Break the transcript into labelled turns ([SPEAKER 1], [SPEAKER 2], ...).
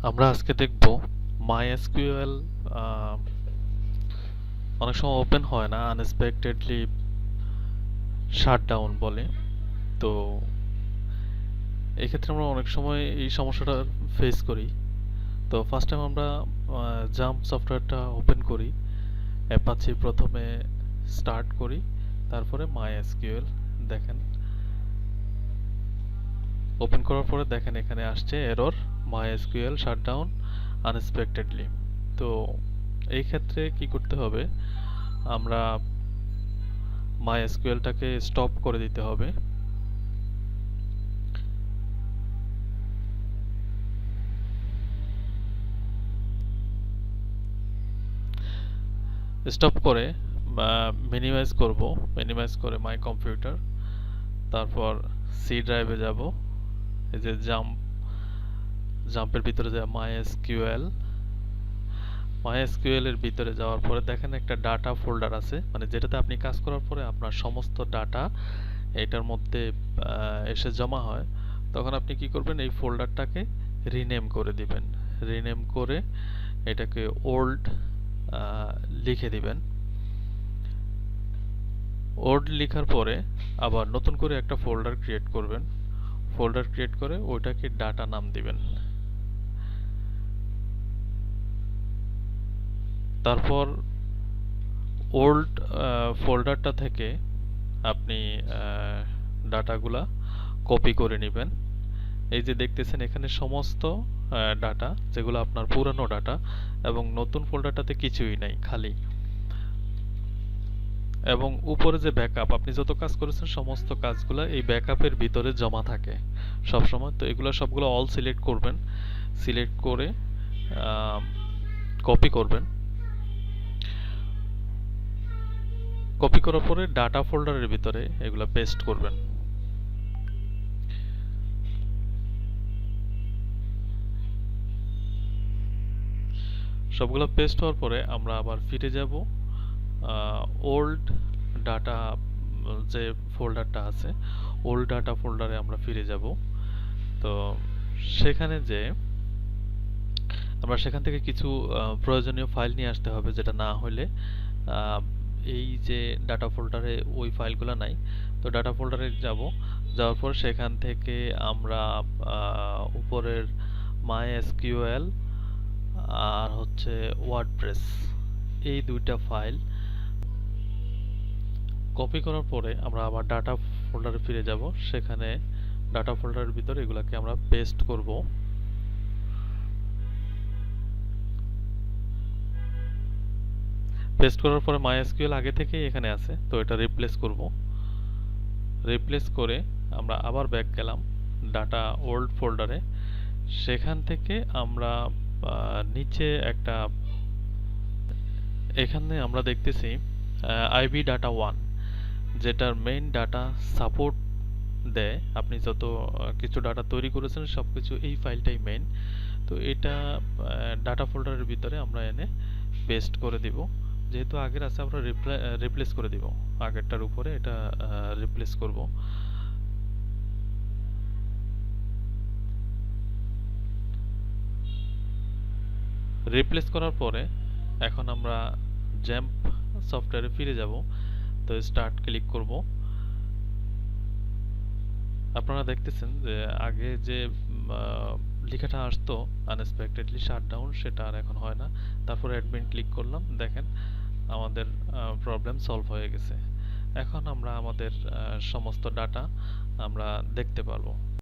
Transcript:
[SPEAKER 1] আমরা আজকে দেখব MySql অনেক সময় ওপেন হয় না, আনএক্সপেক্টেডলি শাটডাউন বলে। তো এই ক্ষেত্রে আমরা অনেক সময় এই সমস্যাটা ফেস করি। তো ফার্স্ট টাইম আমরা জাম্প সফটওয়্যারটা ওপেন করি, অ্যাপাচি প্রথমে স্টার্ট করি, তারপরে MySql দেখেন। ওপেন করার পরে দেখেন এখানে আসছে এরর MySql শাটডাউন আনএক্সপেক্টেডলি। তো এই ক্ষেত্রে কি করতে হবে, আমরা MySqlটাকে স্টপ করে দিতে হবে। স্টপ করে মিনিমাইজ করব, মিনিমাইজ করে মাই কম্পিউটার, তারপর সি ড্রাইভে যাব। এই যে জাম্পের ভিতরে যায় MySql এর ভিতরে যাওয়ার পরে দেখেন একটা ডাটা ফোল্ডার আছে, মানে যেটাতে আপনি কাজ করার পরে আপনার সমস্ত ডাটা এটার মধ্যে এসে জমা হয়। তখন আপনি কি করবেন, এই ফোল্ডারটাকে রিনেম করে দিবেন। রিনেম করে এটাকে ওল্ড লিখে দিবেন। ওল্ড লেখার পরে আবার নতুন করে একটা ফোল্ডার ক্রিয়েট করবেন। ফোল্ডার ক্রিয়েট করে ওইটাকে ডাটা নাম দিবেন। তারপর ওল্ড ফোল্ডারটা থেকে আপনি ডাটাগুলা কপি করে নেবেন। এই যে দেখতেছেন এখানে সমস্ত ডাটা যেগুলো আপনার পুরানো ডাটা, এবং নতুন ফোল্ডারটাতে কিছুই নাই, খালি। এবং উপরে যে ব্যাকআপ, আপনি যত কাজ করেছেন সমস্ত কাজগুলো এই ব্যাকআপের ভিতরে জমা থাকে সব সময়। তো এগুলো সবগুলো অল সিলেক্ট করবেন, সিলেক্ট করে কপি করবেন। কপি করার পরে ডাটা ফোল্ডারের ভিতরে এগুলো পেস্ট করবেন। সবগুলো পেস্ট হওয়ার পরে আমরা আবার ফিরে যাব ওল্ড ডাটা যে ফোল্ডারটা আছে, ওল্ড ডাটা ফোল্ডারে আমরা ফিরে যাব। তো সেখানে যে আমরা সেখান থেকে কিছু প্রয়োজনীয় ফাইল নিয়ে আসতে হবে, যেটা না হলে এই যে ডাটা ফোল্ডারে ওই ফাইলগুলো নাই। তো ডাটা ফোল্ডারে যাব, যাওয়ার পর সেখান থেকে আমরা উপরের MySql আর হচ্ছে ওয়ার্ডপ্রেস, এই দুইটা ফাইল কপি করার পরে আমরা আবার ডাটা ফোল্ডারে ফিরে যাব। সেখানে ডাটা ফোল্ডারের ভিতরে এগুলাকে আমরা পেস্ট করব। পেস্ট করার পরে MySql আগে থেকেই এখানে আছে, তো এটা রিপ্লেস করব। রিপ্লেস করে আমরা আবার ব্যাক গেলাম ডাটা ওল্ড ফোল্ডারে। সেখান থেকে আমরা নিচে একটা, এখানে আমরা দেখতেছি আইবি ডাটা 1, যেটার মেইন ডাটা সাপোর্ট দেয়। আপনি যত কিছু ডাটা তৈরি করেছেন সবকিছু এই ফাইলটাই মেইন। তো এটা ডাটা ফোল্ডারের ভিতরে আমরা এনে পেস্ট করে দিব। যেহেতু আগের আছে আমরা রিপ্লেস করে দিব, আগেরটার উপরে এটা রিপ্লেস করব। রিপ্লেস করার পরে এখন আমরা জ্যাম্প সফটওয়্যারে ফিরে যাব। তো স্টার্ট ক্লিক করব। আপনারা দেখতেছেন যে আগে যে লেখাটা আসতো আনএক্সপেক্টেডলি শাটডাউন, সেটা আর এখন হয় না। তারপর অ্যাডমিন ক্লিক করলাম, দেখেন আমাদের প্রবলেম সলভ হয়ে গেছে। এখন আমরা আমাদের সমস্ত ডাটা আমরা দেখতে পারবো।